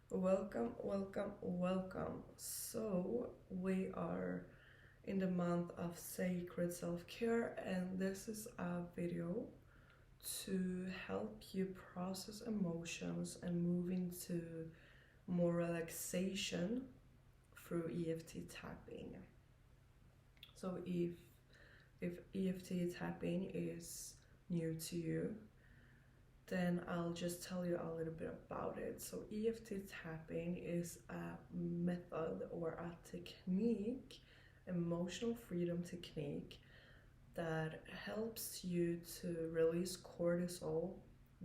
Welcome, welcome, welcome. So, we are in the month of sacred self care, and this is a video to help you process emotions and move into more relaxation through EFT tapping. So, if EFT tapping is new to you, then I'll just tell you a little bit about it. So, EFT tapping is a method or a technique, emotional freedom technique, that helps you to release cortisol,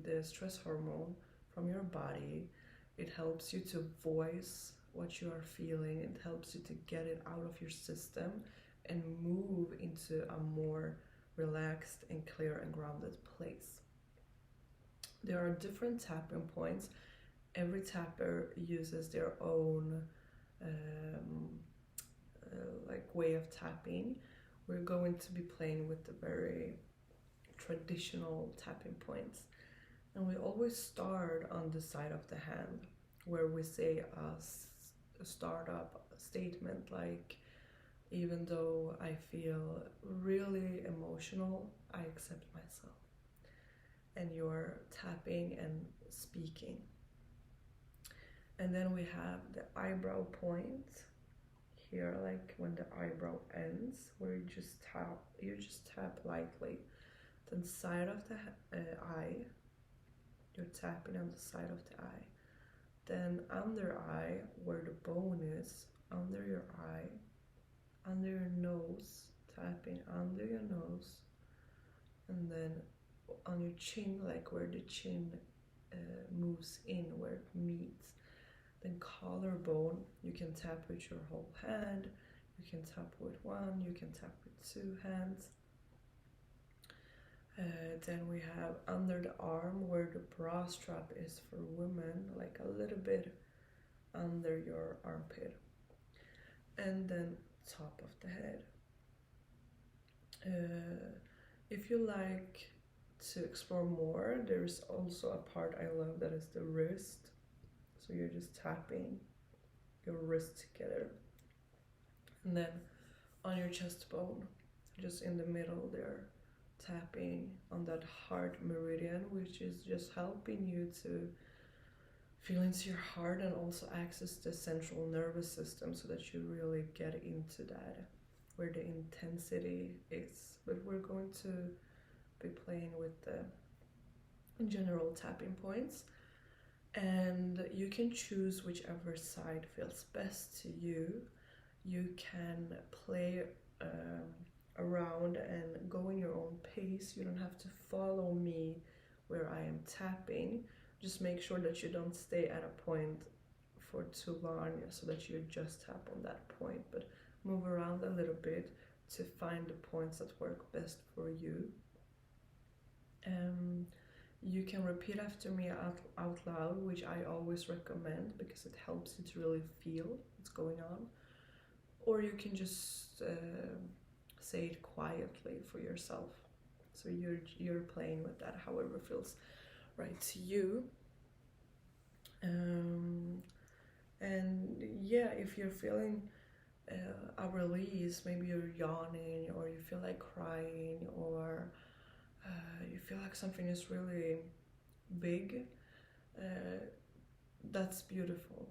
the stress hormone, from your body. It helps you to voice what you are feeling, it helps you to get it out of your system and move into a more relaxed and clear and grounded place. There are different tapping points. Every tapper uses their own um, way of tapping. We're going to be playing with the very traditional tapping points, and we always start on the side of the hand, where we say a startup statement like, even though I feel really emotional, I accept myself. And you're tapping and speaking. And then we have the eyebrow point here, like when the eyebrow ends, where you just tap lightly. Then side of the eye, you're tapping on the side of the eye. Then under eye, where the bone is, under your eye, under your nose, tapping under your nose, and then on your chin, like where the chin moves in, where it meets. Then collarbone, you can tap with your whole hand, you can tap with one, you can tap with two hands. Then we have under the arm, where the bra strap is for women, like a little bit under your armpit. And then top of the head. If you like to explore more, there's also a part I love, that is the wrist. So you're just tapping your wrist together. And then on your chest bone, just in the middle there, tapping on that heart meridian, which is just helping you to feel into your heart and also access the central nervous system, so that you really get into that, where the intensity is. But we're going to be playing with the general tapping points, and you can choose whichever side feels best to you. You can play around and go in your own pace. You don't have to follow me where I am tapping. Just make sure that you don't stay at a point for too long, so that you just tap on that point, but move around a little bit to find the points that work best for you. You can repeat after me out loud, which I always recommend because it helps you to really feel what's going on. Or you can just say it quietly for yourself. So you're playing with that however feels right to you. And yeah, if you're feeling a release, maybe you're yawning, or you feel like crying, or you feel like something is really big, that's beautiful.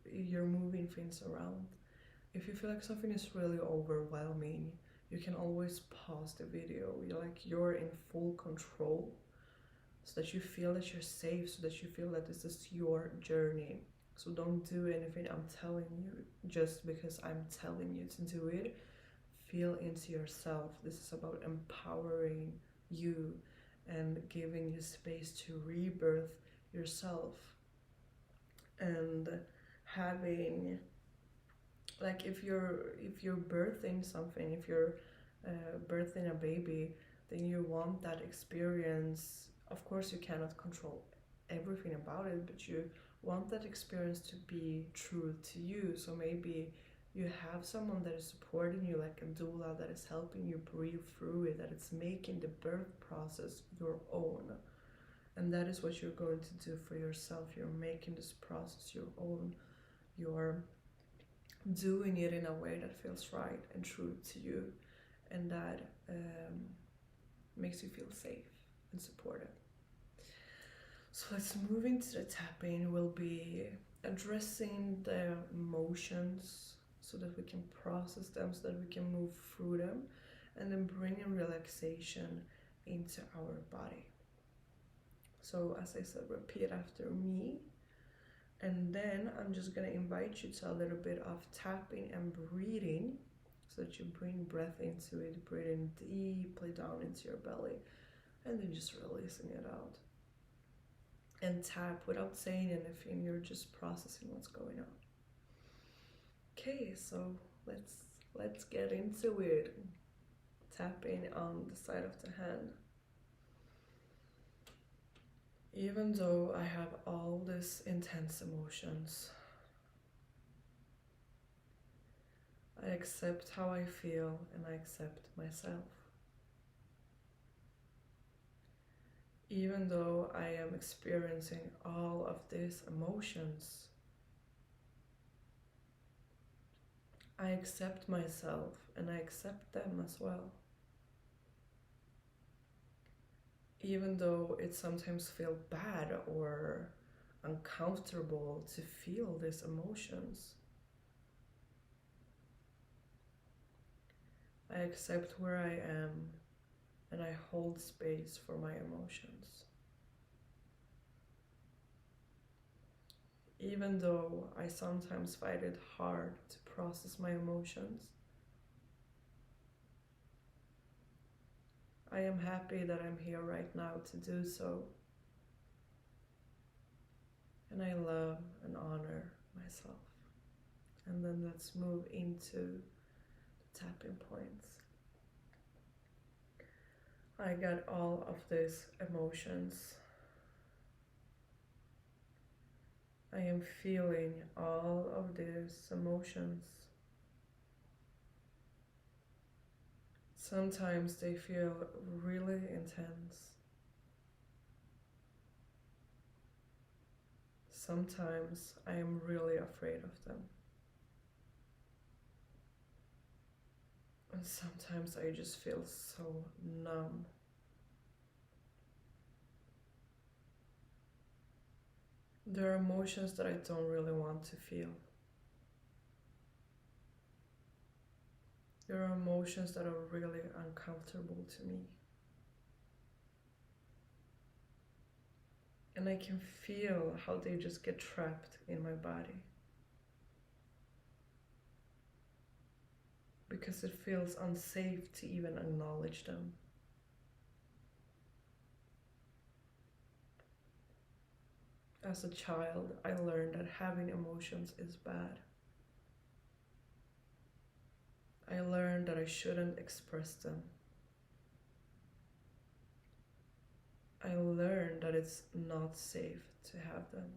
You're moving things around. If you feel like something is really overwhelming, you can always pause the video. You're in full control, so that you feel that you're safe, so that you feel that this is your journey. So don't do anything I'm telling you just because I'm telling you to do it. Feel into yourself. This is about empowering you and giving you space to rebirth yourself, and having, like, if you're birthing something, if you're birthing a baby, then you want that experience. Of course you cannot control everything about it, but you want that experience to be true to you. So maybe you have someone that is supporting you, like a doula, that is helping you breathe through it, that it's making the birth process your own. And that is what you're going to do for yourself. You're making this process your own. You're doing it in a way that feels right and true to you, and that makes you feel safe and supported. So let's move into the tapping. We'll be addressing the emotions so that we can process them, so that we can move through them, and then bring in relaxation into our body. So as I said, repeat after me. And then I'm just going to invite you to a little bit of tapping and breathing, so that you bring breath into it, breathing deeply down into your belly, and then just releasing it out. And tap without saying anything, you're just processing what's going on. Okay, so let's get into it. Tapping on the side of the hand. Even though I have all these intense emotions, I accept how I feel and I accept myself. Even though I am experiencing all of these emotions, I accept myself and I accept them as well. Even though it sometimes feels bad or uncomfortable to feel these emotions, I accept where I am and I hold space for my emotions. Even though I sometimes find it hard to process my emotions, I am happy that I'm here right now to do so. And I love and honor myself. And then let's move into the tapping points. I got all of these emotions. I am feeling all of these emotions. Sometimes they feel really intense. Sometimes I am really afraid of them. And sometimes I just feel so numb. There are emotions that I don't really want to feel. There are emotions that are really uncomfortable to me. And I can feel how they just get trapped in my body. Because it feels unsafe to even acknowledge them. As a child, I learned that having emotions is bad. I learned that I shouldn't express them. I learned that it's not safe to have them.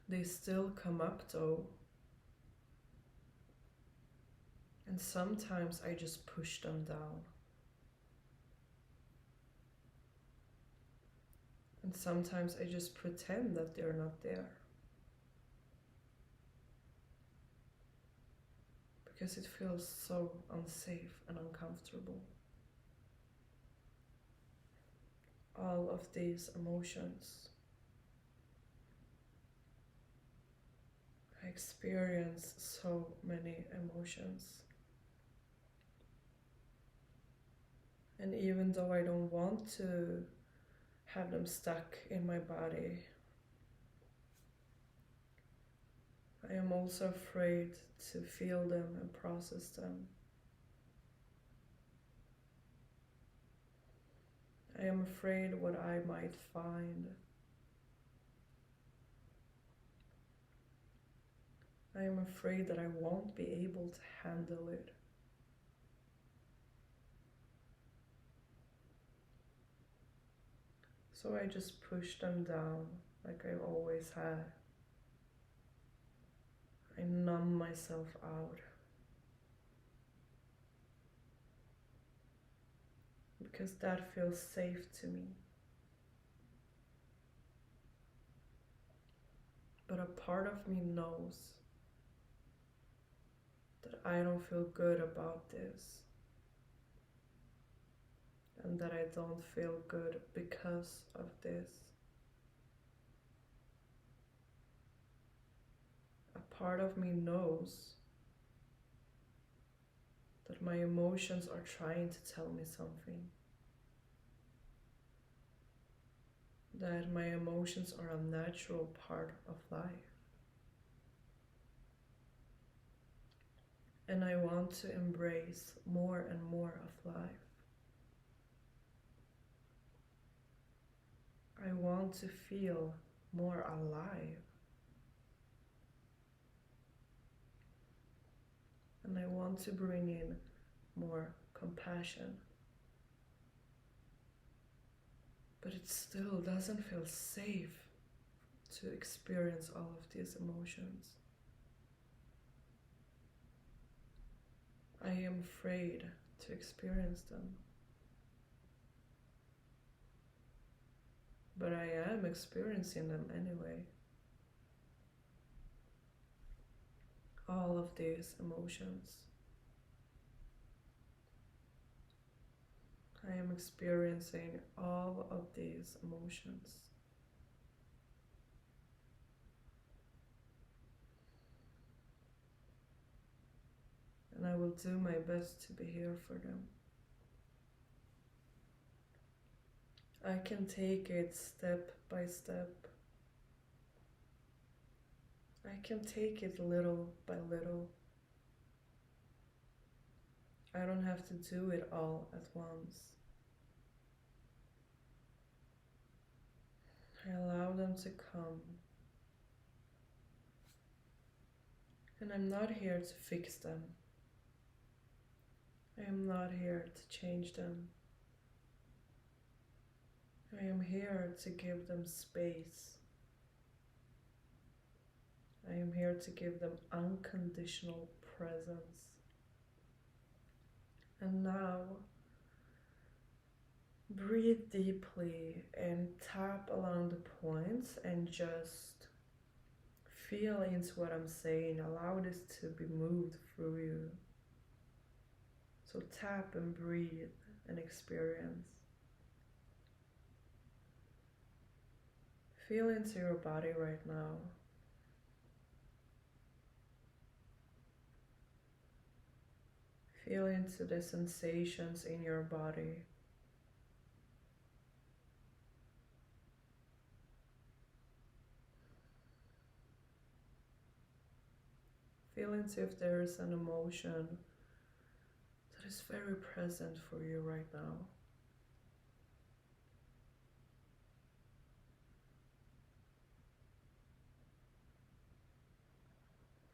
They still come up though. And sometimes I just push them down. And sometimes I just pretend that they're not there. Because it feels so unsafe and uncomfortable. All of these emotions. I experience so many emotions. And even though I don't want to have them stuck in my body, I am also afraid to feel them and process them. I am afraid what I might find. I am afraid that I won't be able to handle it. So I just push them down like I always had. I numb myself out. because that feels safe to me. But a part of me knows that I don't feel good about this, and that I don't feel good because of this. A part of me knows that my emotions are trying to tell me something. That my emotions are a natural part of life. And I want to embrace more and more of life. I want to feel more alive. And I want to bring in more compassion. But it still doesn't feel safe to experience all of these emotions. I am afraid to experience them. But I am experiencing them anyway. All of these emotions. I am experiencing all of these emotions. And I will do my best to be here for them. I can take it step by step. I can take it little by little. I don't have to do it all at once. I allow them to come. And I'm not here to fix them. I am not here to change them. I am here to give them space. I am here to give them unconditional presence. And now, breathe deeply and tap along the points and just feel into what I'm saying. Allow this to be moved through you. So tap and breathe and experience. Feel into your body right now. Feel into the sensations in your body. Feel into if there is an emotion that is very present for you right now.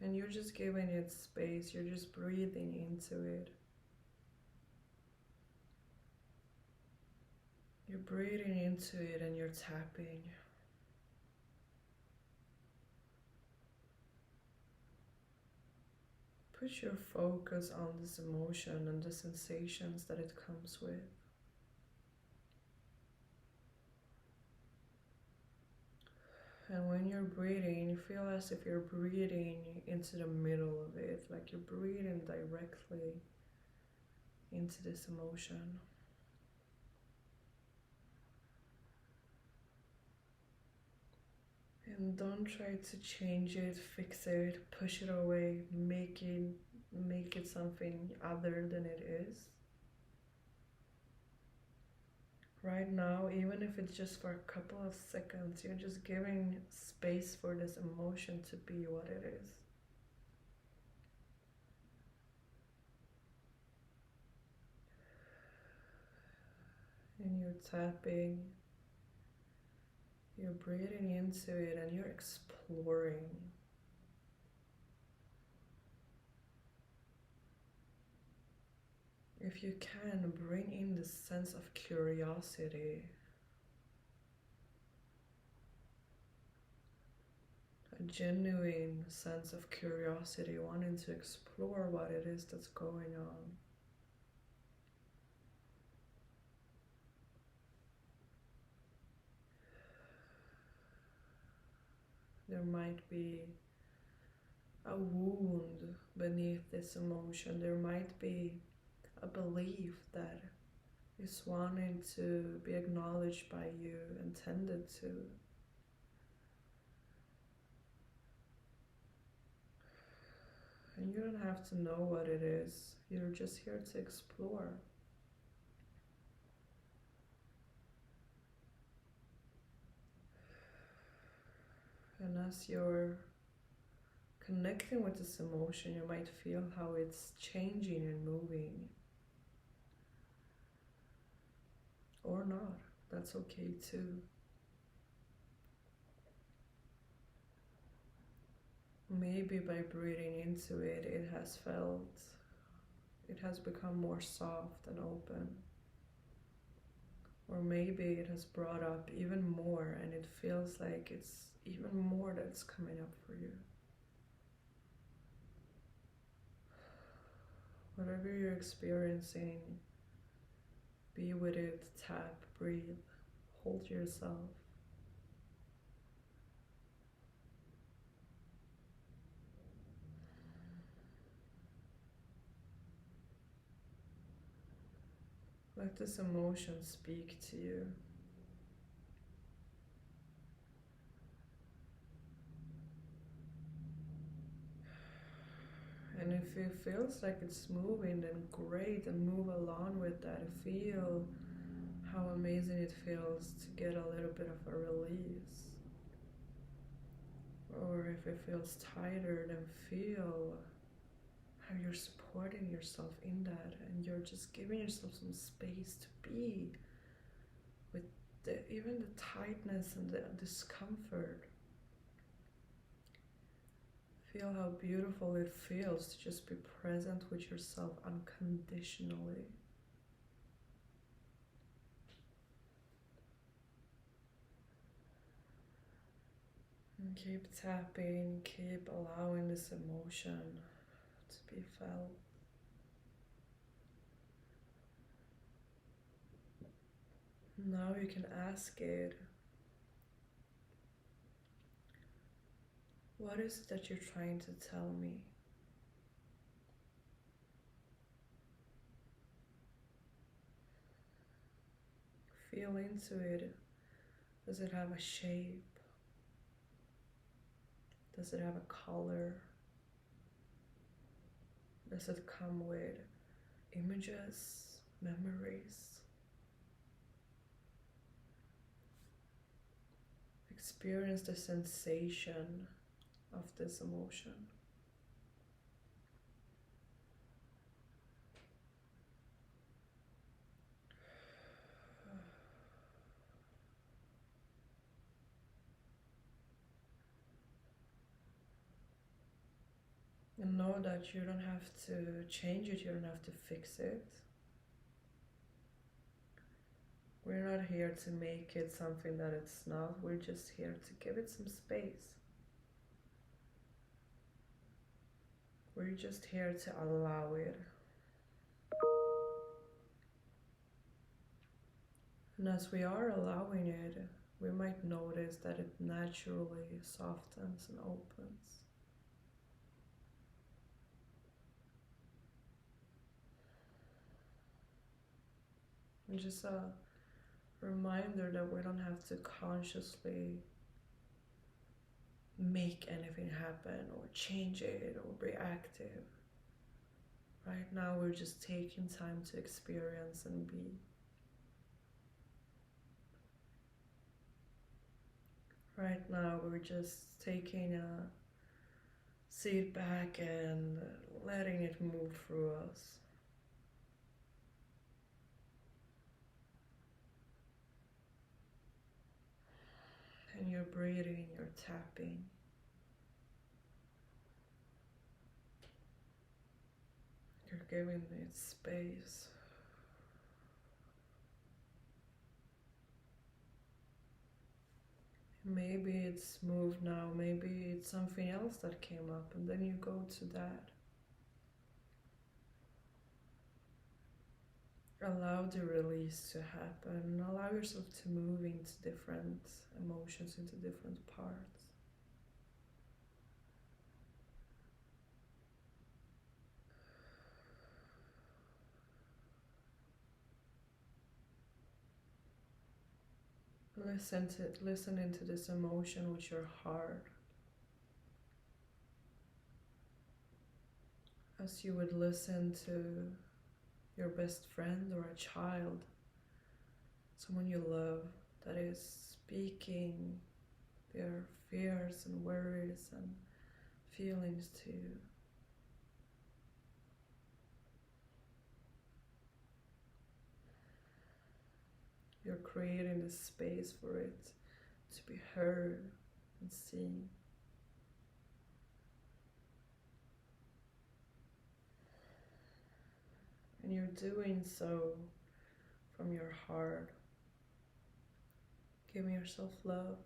And you're just giving it space, you're just breathing into it. You're breathing into it and you're tapping. Put your focus on this emotion and the sensations that it comes with. And when you're breathing, you feel as if you're breathing into the middle of it, like you're breathing directly into this emotion. And don't try to change it, fix it, push it away, make it something other than it is. Right now, even if it's just for a couple of seconds, you're just giving space for this emotion to be what it is. And you're tapping, you're breathing into it, and you're exploring. If you can, bring in this sense of curiosity. A genuine sense of curiosity, wanting to explore what it is that's going on. There might be a wound beneath this emotion. There might be a belief that is wanting to be acknowledged by you and tended to. And you don't have to know what it is. You're just here to explore. And as you're connecting with this emotion, you might feel how it's changing and moving. Or not. That's okay too. Maybe by breathing into it, it has become more soft and open. Or maybe it has brought up even more and it feels like it's even more that's coming up for you. Whatever you're experiencing, be with it, tap, breathe, hold yourself. Let this emotion speak to you. And if it feels like it's moving, then great, and move along with that. Feel how amazing it feels to get a little bit of a release. Or if it feels tighter, then feel how you're supporting yourself in that, and you're just giving yourself some space to be with even the tightness and the discomfort. Feel how beautiful it feels to just be present with yourself unconditionally. And keep tapping, keep allowing this emotion to be felt. Now you can ask it, what is it that you're trying to tell me? Feel into it. Does it have a shape? Does it have a color? Does it come with images, memories? Experience the sensation of this emotion. And know that you don't have to change it, you don't have to fix it. We're not here to make it something that it's not, we're just here to give it some space. We're just here to allow it. And as we are allowing it, we might notice that it naturally softens and opens. And just a reminder that we don't have to consciously make anything happen or change it or be active. Right now we're just taking time to experience and be. Right now we're just taking a seat back and letting it move through us. And you're breathing, you're tapping. You're giving it space. Maybe it's moved now, maybe it's something else that came up, and then you go to that. Allow the release to happen. Allow yourself to move into different emotions, into different parts. Listen into this emotion with your heart, as you would listen to your best friend or a child, someone you love that is speaking their fears and worries and feelings to you. You're creating a space for it to be heard and seen. And you're doing so from your heart, giving yourself love.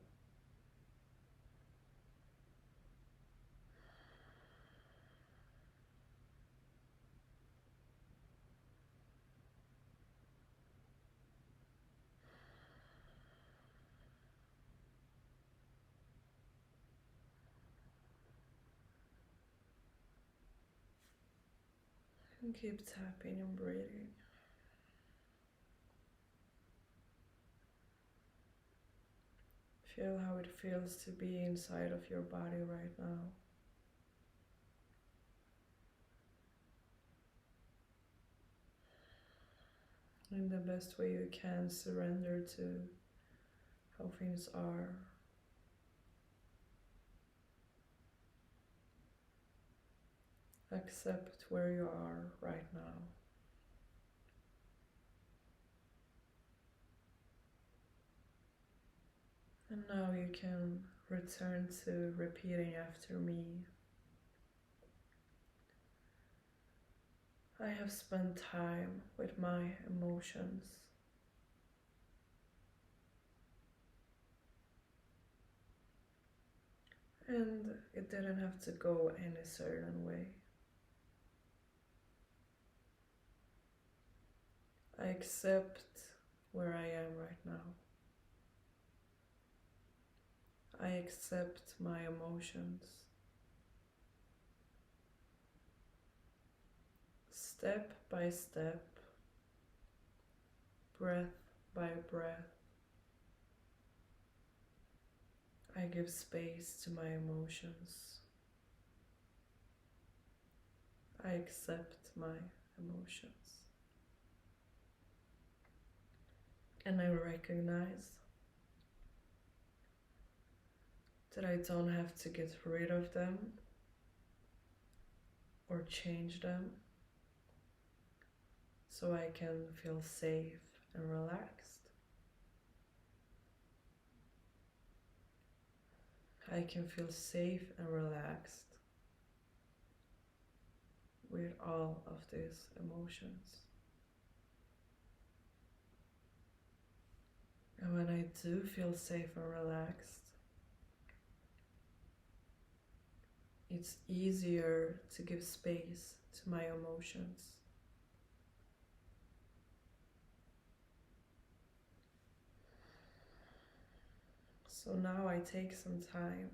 And keep tapping and breathing. Feel how it feels to be inside of your body right now. In the best way you can, surrender to how things are. Accept where you are right now. And now you can return to repeating after me. I have spent time with my emotions. And it didn't have to go any certain way. I accept where I am right now. I accept my emotions. Step by step, breath by breath, I give space to my emotions. I accept my emotions. And I recognize that I don't have to get rid of them or change them so I can feel safe and relaxed. I can feel safe and relaxed with all of these emotions. And when I do feel safe and relaxed, it's easier to give space to my emotions. So now I take some time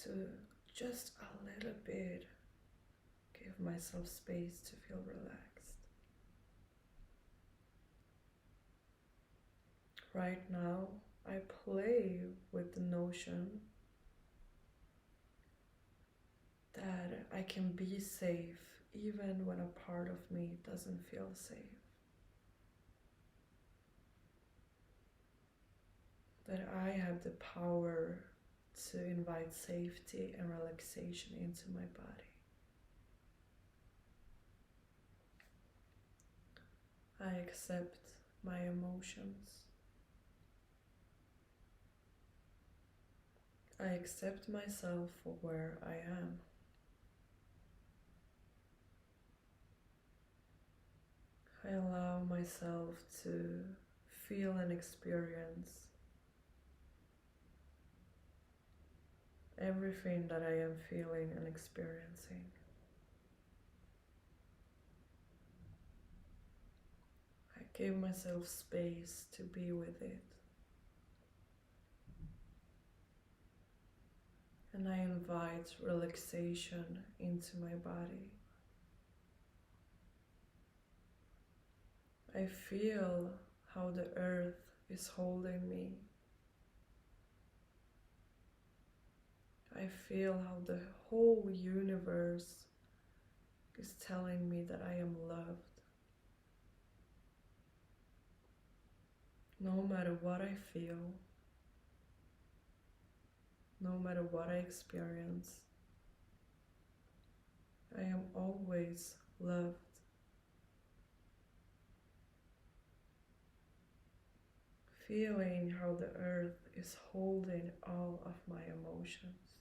to just a little bit give myself space to feel relaxed. Right now, I play with the notion that I can be safe even when a part of me doesn't feel safe. That I have the power to invite safety and relaxation into my body. I accept my emotions. I accept myself for where I am. I allow myself to feel and experience everything that I am feeling and experiencing. I give myself space to be with it. And I invite relaxation into my body. I feel how the earth is holding me. I feel how the whole universe is telling me that I am loved. No matter what I feel, no matter what I experience, I am always loved. Feeling how the earth is holding all of my emotions.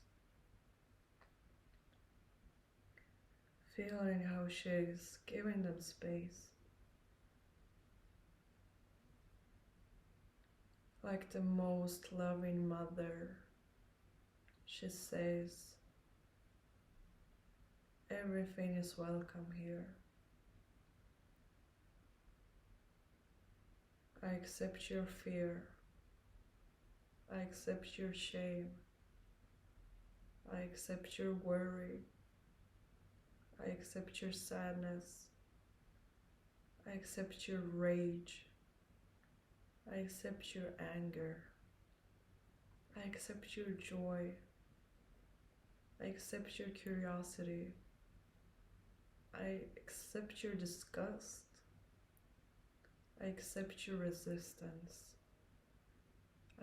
Feeling how she is giving them space. Like the most loving mother, she says, everything is welcome here. I accept your fear. I accept your shame. I accept your worry. I accept your sadness. I accept your rage. I accept your anger. I accept your joy. I accept your curiosity. I accept your disgust. I accept your resistance.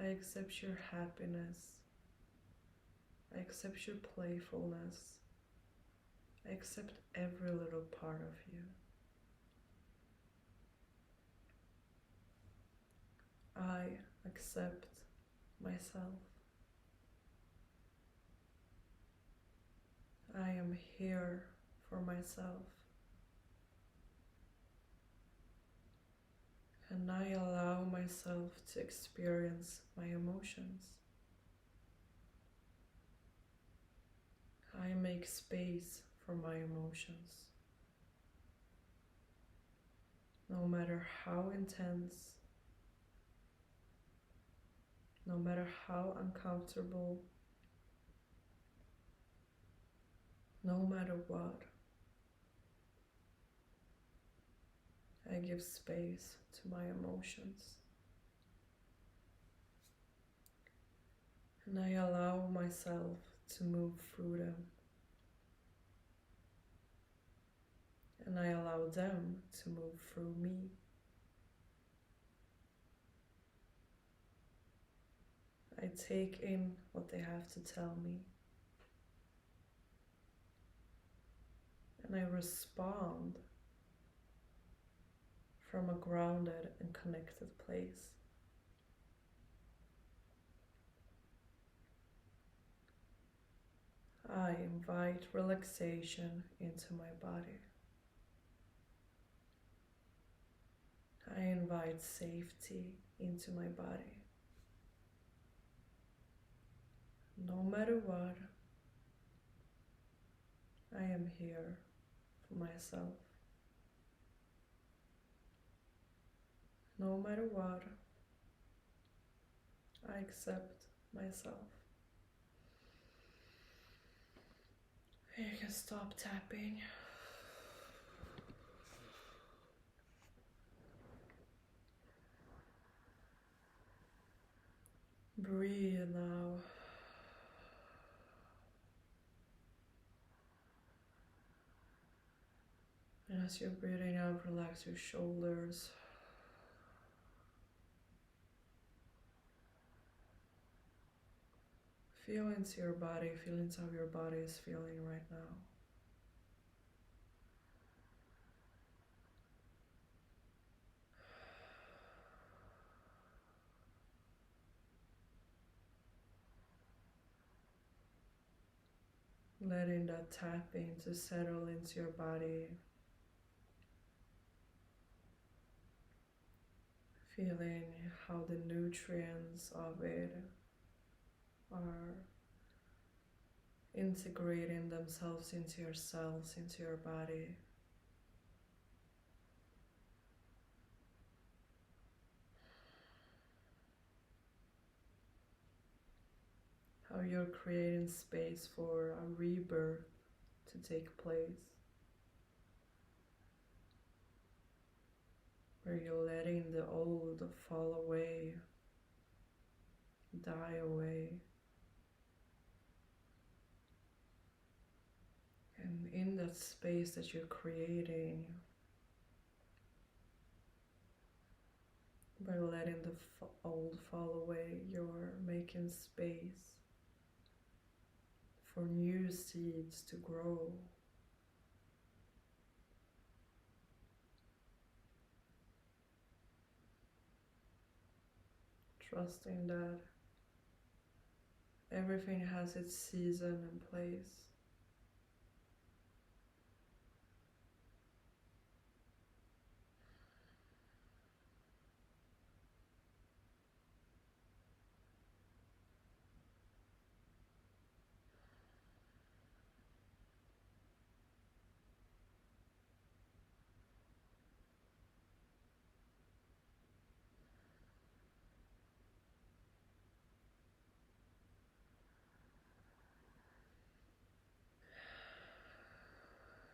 I accept your happiness. I accept your playfulness. I accept every little part of you. I accept myself. I am here for myself. And I allow myself to experience my emotions. I make space for my emotions. No matter how intense, no matter how uncomfortable, no matter what, I give space to my emotions. And I allow myself to move through them. And I allow them to move through me. I take in what they have to tell me. And I respond from a grounded and connected place. I invite relaxation into my body. I invite safety into my body. No matter what, I am here for myself. No matter what, I accept myself. You can stop tapping. Breathe now. And as you're breathing out, relax your shoulders. Feel into your body, feel into how your body is feeling right now. Letting that tapping to settle into your body. Feeling how the nutrients of it are integrating themselves into your cells, into your body. How you're creating space for a rebirth to take place. where you're letting the old fall away, die away. And in that space that you're creating, by letting the old fall away, you're making space for new seeds to grow. Trusting that everything has its season and place.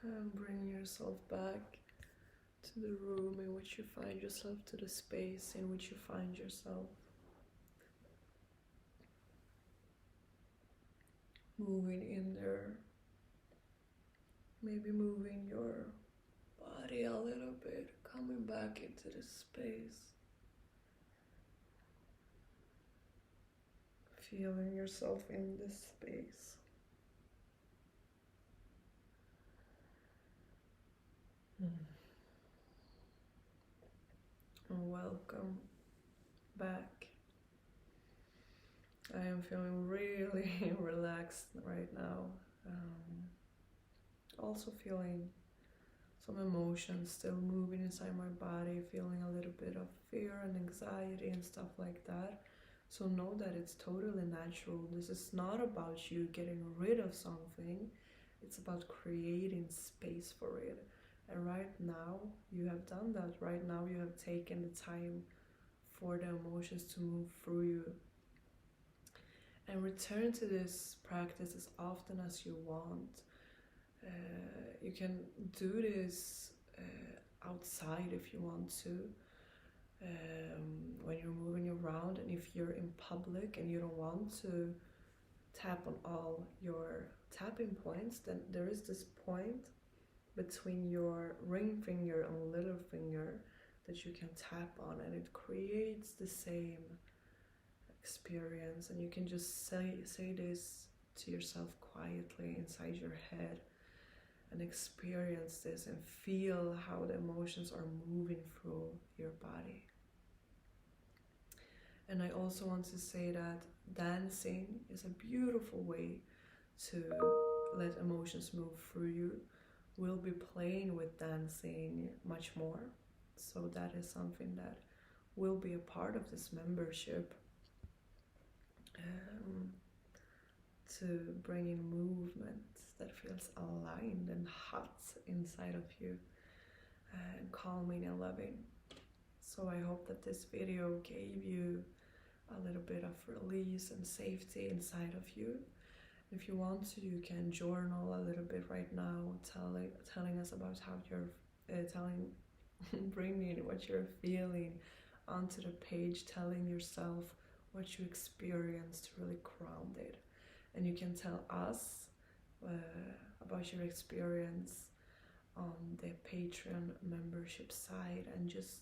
And bring yourself back to the room in which you find yourself, to the space in which you find yourself. Moving in there, maybe moving your body a little bit, coming back into the space. Feeling yourself in this space. And welcome back. I am feeling really relaxed right now. Also feeling some emotions still moving inside my body, feeling a little bit of fear and anxiety and stuff like that. So know that it's totally natural. This is not about you getting rid of something. It's about creating space for it. And right now, you have done that. Right now, you have taken the time for the emotions to move through you. And return to this practice as often as you want. You can do this outside if you want to. When you're moving around, and if you're in public and you don't want to tap on all your tapping points, then there is this point between your ring finger and little finger that you can tap on, and it creates the same experience. And you can just say this to yourself quietly inside your head and experience this and feel how the emotions are moving through your body. And I also want to say that dancing is a beautiful way to let emotions move through you. We'll be playing with dancing much more, so that is something that will be a part of this membership, to bring in movement that feels aligned and hot inside of you, and calming and loving. So I hope that this video gave you a little bit of release and safety inside of you. If you want to, you can journal a little bit right now, telling us about how you're bringing what you're feeling onto the page, telling yourself what you experienced, really grounded. And you can tell us about your experience on the Patreon membership side, and just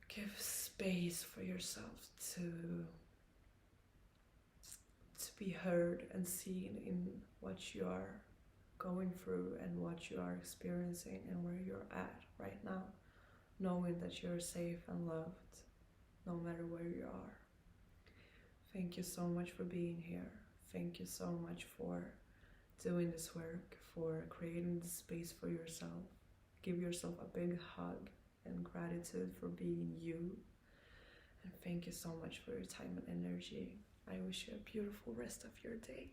give space for yourself to be heard and seen in what you are going through and what you are experiencing and where you're at right now, knowing that you're safe and loved no matter where you are. Thank you so much for being here. Thank you so much for doing this work, for creating the space for yourself. Give yourself a big hug and gratitude for being you. And thank you so much for your time and energy. I wish you a beautiful rest of your day.